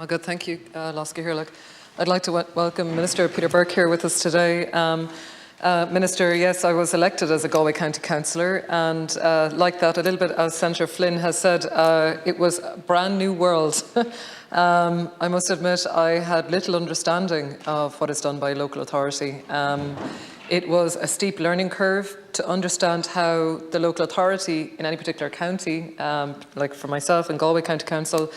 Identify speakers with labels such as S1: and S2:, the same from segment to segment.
S1: Oh, good, thank you, Laska Hirlik. I'd like to welcome Minister Peter Burke here with us today. Minister, yes, I was elected as a Galway County Councillor, and like that, a little bit as Senator Flynn has said, it was a brand new world. I must admit I had little understanding of what is done by a local authority. It was a steep learning curve to understand how the local authority in any particular county, like for myself in Galway County Council,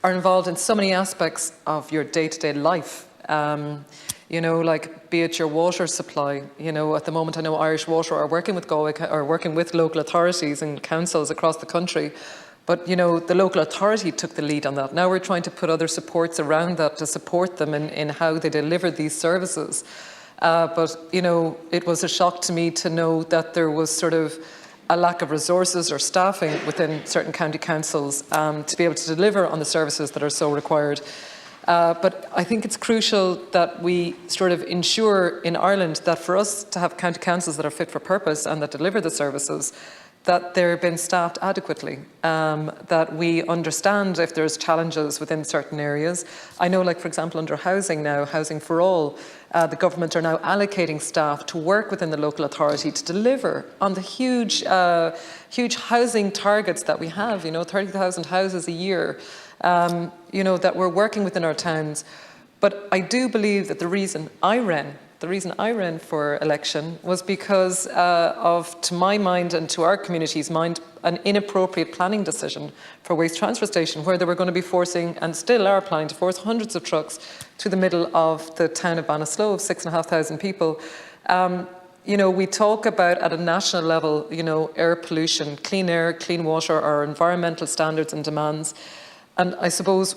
S1: are involved in so many aspects of your day-to-day life. You know, like be it your water supply. You know, at the moment I know Irish Water are working with Galway or working with local authorities and councils across the country. But, you know, the local authority took the lead on that. Now we're trying to put other supports around that to support them in how they deliver these services. But, you know, it was a shock to me to know that there was sort of a lack of resources or staffing within certain county councils to be able to deliver on the services that are so required. But I think it's crucial that we sort of ensure in Ireland that for us to have county councils that are fit for purpose and that deliver the services, that they're been staffed adequately, that we understand if there's challenges within certain areas. I know, like for example, under housing now, Housing for All, the government are now allocating staff to work within the local authority to deliver on the huge housing targets that we have, you know, 30,000 houses a year, you know, that we're working within our towns. But I do believe that the reason I ran for election was because of, to my mind and to our community's mind, an inappropriate planning decision for Waste Transfer Station, where they were going to be forcing, and still are planning to force, hundreds of trucks to the middle of the town of Banaslow, 6,500 people. You know, we talk about at a national level, you know, air pollution, clean air, clean water, our environmental standards and demands. And I suppose,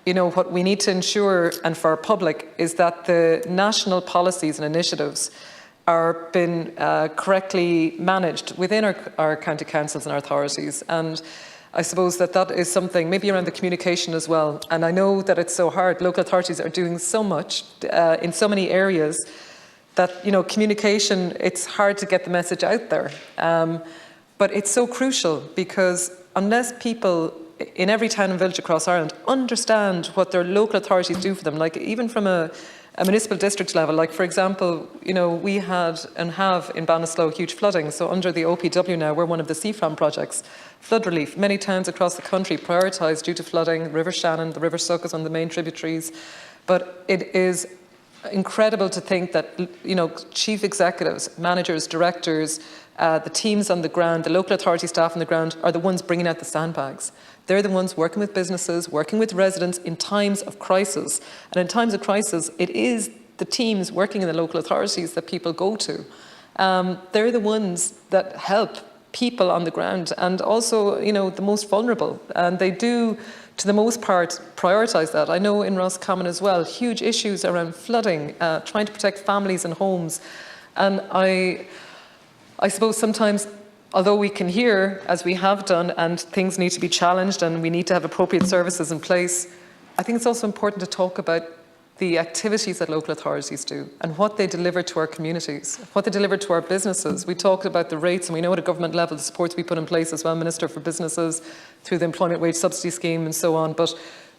S1: you know, what we need to ensure, and for our public, is that the national policies and initiatives are being correctly managed within our county councils and our authorities. And I suppose that is something, maybe around the communication as well. And I know that it's so hard. Local authorities are doing so much in so many areas that, you know, communication, it's hard to get the message out there. But it's so crucial, because unless people in every town and village across Ireland understand what their local authorities do for them, like even from a municipal district level, like for example, you know, we had and have in Banaslow huge flooding. So under the OPW now, we're one of the CFRAM projects. Flood relief, many towns across the country prioritised due to flooding. River Shannon, the River Suck is one of the main tributaries. But it is incredible to think that, you know, chief executives, managers, directors, the teams on the ground, the local authority staff on the ground are the ones bringing out the sandbags. They're the ones working with businesses, working with residents in times of crisis. And in times of crisis, it is the teams working in the local authorities that people go to. They're the ones that help people on the ground, and also, you know, the most vulnerable. And they do, to the most part, prioritise that. I know in Roscommon as well, huge issues around flooding, trying to protect families and homes. And I suppose sometimes, although we can hear, as we have done, and things need to be challenged and we need to have appropriate services in place, I think it's also important to talk about the activities that local authorities do and what they deliver to our communities, what they deliver to our businesses. We talked about the rates, and we know at a government level the supports we put in place as well, Minister, for businesses through the Employment Wage Subsidy Scheme and so on. But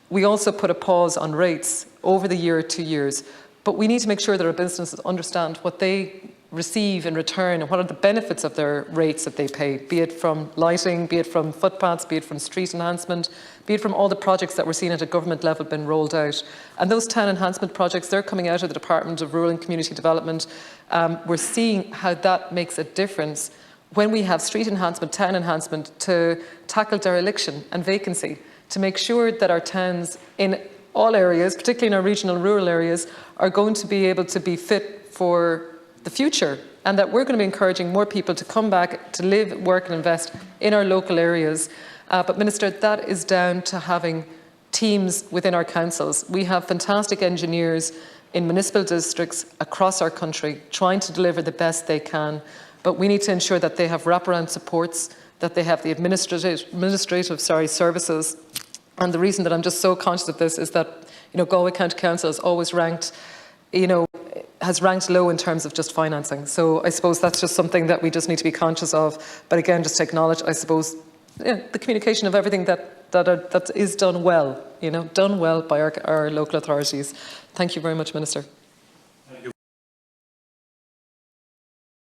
S1: we also put a pause on rates over the year, 2 years. But we need to make sure that our businesses understand what they receive in return and what are the benefits of their rates that they pay, be it from lighting, be it from footpaths, be it from street enhancement, be it from all the projects that we're seeing at a government level being rolled out. And those town enhancement projects, they're coming out of the Department of Rural and Community Development. We're seeing how that makes a difference when we have street enhancement, town enhancement, to tackle dereliction and vacancy, to make sure that our towns in all areas, particularly in our regional rural areas, are going to be able to be fit for the future, and that we're going to be encouraging more people to come back to live, work and invest in our local areas. But Minister, that is down to having teams within our councils. We have fantastic engineers in municipal districts across our country trying to deliver the best they can, but we need to ensure that they have wraparound supports, that they have the administrative services. And the reason that I'm just so conscious of this is that, you know, Galway County Council has always ranked, you know, has ranked low in terms of just financing. So I suppose that's just something that we just need to be conscious of. But again, just to acknowledge, I suppose, the communication of everything that that is done well, done well by our local authorities. Thank you very much, Minister.